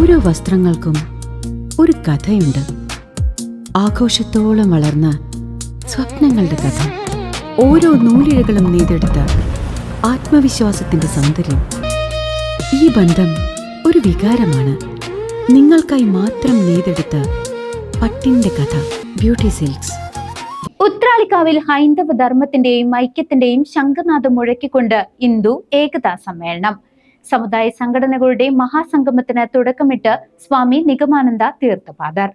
ഓരോ വസ്ത്രങ്ങൾക്കും ഒരു കഥയുണ്ട്. ആഘോഷത്തോളം വളർന്ന സ്വപ്നങ്ങളുടെ കഥ. ഓരോ നൂലിഴകളും നെയ്തെടുത്ത ആത്മവിശ്വാസത്തിന്റെ സൗന്ദര്യം. ഈ ബന്ധം ഒരു വികാരമാണ്. നിങ്ങൾക്കായി മാത്രം നെയ്തെടുത്ത പട്ടിന്റെ കഥ. Beauty silks. ഉത്രാളിക്കാവിൽ ഹൈന്ദവ ധർമ്മത്തിന്റെയും ഐക്യത്തിന്റെയും ശംഖനാദം മുഴക്കിക്കൊണ്ട് ഹിന്ദു ഏകതാ സമ്മേളനം. സമുദായ സംഘടനകളുടെ മഹാസംഗമത്തിന് തുടക്കമിട്ട് സ്വാമി നിഗമാനന്ദ തീർത്ഥപാദർ.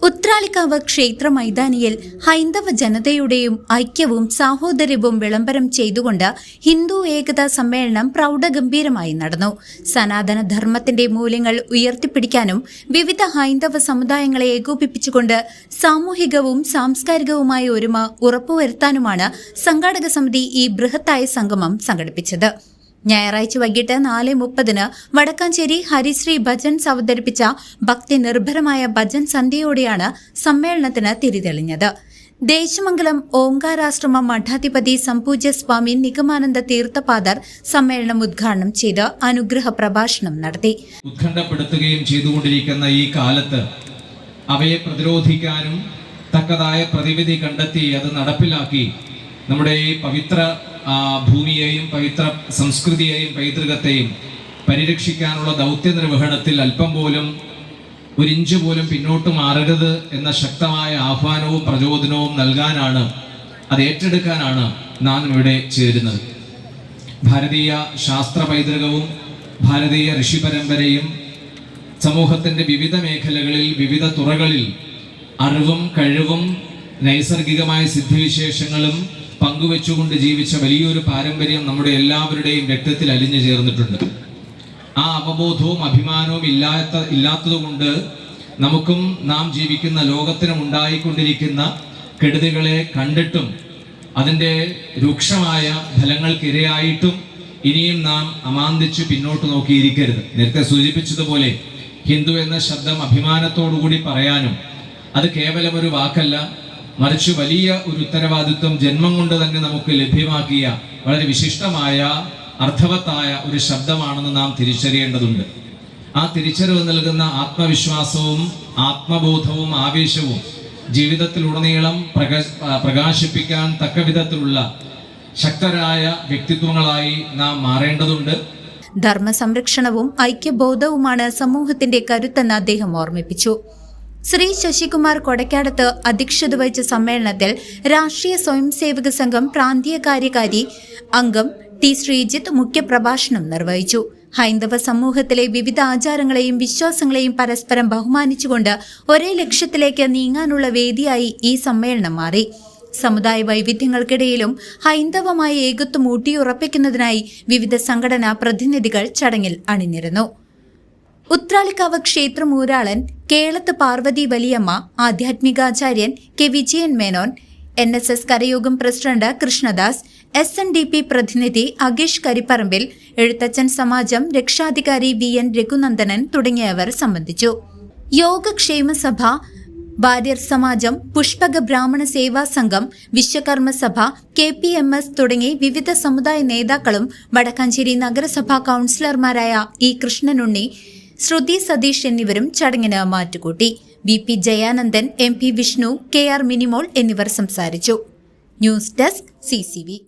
ഉത്രാളിക്കാവ് ക്ഷേത്ര മൈതാനിയിൽ ഹൈന്ദവ ജനതയുടെയും ഐക്യവും സാഹോദര്യവും വിളംബരം ചെയ്തുകൊണ്ട് ഹിന്ദു ഏകതാ സമ്മേളനം പ്രൗഢഗംഭീരമായി നടന്നു. സനാതന ധർമ്മത്തിന്റെ മൂല്യങ്ങൾ ഉയർത്തിപ്പിടിക്കാനും വിവിധ ഹൈന്ദവ സമുദായങ്ങളെ ഏകോപിപ്പിച്ചുകൊണ്ട് സാമൂഹികവും സാംസ്കാരികവുമായ ഒരുമ ഉറപ്പുവരുത്താനുമാണ് സംഘാടക സമിതി ഈ ബൃഹത്തായ സംഗമം സംഘടിപ്പിച്ചത്. ഞായറാഴ്ച വൈകിട്ട് 4:30 വടക്കാഞ്ചേരി ഹരിശ്രീ ഭജൻസ് അവതരിപ്പിച്ച ഭക്തി നിർഭരമായ ഭജൻ സന്ധ്യയോടെയാണ് സമ്മേളനത്തിന് തിരിതെളിഞ്ഞത്. ദേശമംഗലം ഓംകാരാശ്രമ മഠാധിപതി സംപൂജ്യ സ്വാമി നിഗമാനന്ദ തീർത്ഥപാദർ സമ്മേളനം ഉദ്ഘാടനം ചെയ്ത് അനുഗ്രഹ പ്രഭാഷണം നടത്തി. ഉത്കണ്ഠപ്പെടുത്തുകയും ചെയ്തുകൊണ്ടിരിക്കുന്ന ഈ കാലത്ത് അവയെ പ്രതിരോധിക്കാനും തക്കതായ പ്രതിവിധി കണ്ടെത്തി അത് നടപ്പിലാക്കി നമ്മുടെ ഈ പവിത്ര ഭൂമിയെയും പവിത്ര സംസ്കൃതിയെയും പൈതൃകത്തെയും പരിരക്ഷിക്കാനുള്ള ദൗത്യ നിർവഹണത്തിൽ അല്പം പോലും ഒരിഞ്ച് പോലും പിന്നോട്ട് മാറരുത് എന്ന ശക്തമായ ആഹ്വാനവും പ്രചോദനവും നൽകാനാണ്, അത് ഏറ്റെടുക്കാനാണ് നാം ഇവിടെ ചേരുന്നത്. ഭാരതീയ ശാസ്ത്ര പൈതൃകവും ഭാരതീയ ഋഷി പരമ്പരയും സമൂഹത്തിൻ്റെ വിവിധ മേഖലകളിൽ വിവിധ തുറകളിൽ അറിവും കഴിവും നൈസർഗികമായ സിദ്ധിവിശേഷങ്ങളും പങ്കുവെച്ചുകൊണ്ട് ജീവിച്ച വലിയൊരു പാരമ്പര്യം നമ്മുടെ എല്ലാവരുടെയും രക്തത്തിൽ അലിഞ്ഞു ചേർന്നിട്ടുണ്ട്. ആ അവബോധവും അഭിമാനവും ഇല്ലാത്തതുകൊണ്ട് നമുക്കും നാം ജീവിക്കുന്ന ലോകത്തിനും ഉണ്ടായിക്കൊണ്ടിരിക്കുന്ന കെടുതികളെ കണ്ടിട്ടും അതിൻ്റെ രൂക്ഷമായ ഫലങ്ങൾക്കിരയായിട്ടും ഇനിയും നാം അമാന്തിച്ച് പിന്നോട്ട് നോക്കിയിരിക്കരുത്. നേരത്തെ സൂചിപ്പിച്ചതുപോലെ ഹിന്ദു എന്ന ശബ്ദം അഭിമാനത്തോടുകൂടി പറയാനും അത് കേവലം ഒരു വാക്കല്ല, മറിച്ച് വലിയ ഒരു ഉത്തരവാദിത്വം ജന്മം കൊണ്ട് തന്നെ നമുക്ക് ലഭ്യമാക്കിയ വളരെ വിശിഷ്ടമായ അർത്ഥവത്തായ ഒരു ശബ്ദമാണെന്ന് നാം തിരിച്ചറിയേണ്ടതുണ്ട്. ആ തിരിച്ചറിവ് നൽകുന്ന ആത്മവിശ്വാസവും ആത്മബോധവും ആവേശവും ജീവിതത്തിലുടനീളം പ്രകാശിപ്പിക്കാൻ തക്ക വിധത്തിലുള്ള ശക്തരായ വ്യക്തിത്വങ്ങളായി നാം മാറേണ്ടതുണ്ട്. ധർമ്മ സംരക്ഷണവും ഐക്യബോധവുമാണ് സമൂഹത്തിന്റെ കരുത്തെന്ന് അദ്ദേഹം ഓർമ്മിപ്പിച്ചു. ശ്രീ ശശികുമാർ കൊടക്കാടത്ത് അധ്യക്ഷത വഹിച്ച സമ്മേളനത്തിൽ രാഷ്ട്രീയ സ്വയംസേവക സംഘം പ്രാന്തീയ കാര്യകാരി അംഗം ടി ശ്രീജിത്ത് മുഖ്യപ്രഭാഷണം നിർവഹിച്ചു. ഹൈന്ദവ സമൂഹത്തിലെ വിവിധ ആചാരങ്ങളെയും വിശ്വാസങ്ങളെയും പരസ്പരം ബഹുമാനിച്ചുകൊണ്ട് ഒരേ ലക്ഷ്യത്തിലേക്ക് നീങ്ങാനുള്ള വേദിയായി ഈ സമ്മേളനം മാറി. സമുദായ വൈവിധ്യങ്ങൾക്കിടയിലും ഹൈന്ദവമായ ഏകത്വം ഊട്ടിയുറപ്പിക്കുന്നതിനായി വിവിധ സംഘടനാ പ്രതിനിധികൾ ചടങ്ങിൽ അണിനിരന്നു. ഉത്രാളിക്കാവ് ക്ഷേത്രമൂരാളൻ കേളത്ത് പാർവതി വലിയമ്മ, ആധ്യാത്മികാചാര്യൻ കെ വിജയൻ മേനോൻ, NSS കരയോഗം പ്രസിഡന്റ് കൃഷ്ണദാസ്, SNDP പ്രതിനിധി അഗീഷ് കരിപ്പറമ്പിൽ, എഴുത്തച്ഛൻ സമാജം രക്ഷാധികാരി VN രഘുനന്ദനൻ തുടങ്ങിയവർ സംബന്ധിച്ചു. യോഗക്ഷേമ സഭ, ഭാര്യർ സമാജം, പുഷ്പക ബ്രാഹ്മണ സേവാ സംഘം, വിശ്വകർമ്മ സഭ, KPMS തുടങ്ങി വിവിധ സമുദായ നേതാക്കളും വടക്കാഞ്ചേരി നഗരസഭാ കൗൺസിലർമാരായ E കൃഷ്ണനുണ്ണി, ശ്രുതി സതീഷ് എന്നിവരും ചടങ്ങിന് മാറ്റുകൂട്ടി. VP Jayanandan, MP Vishnu, KR Minimol എന്നിവർ സംസാരിച്ചു. News desk CCV.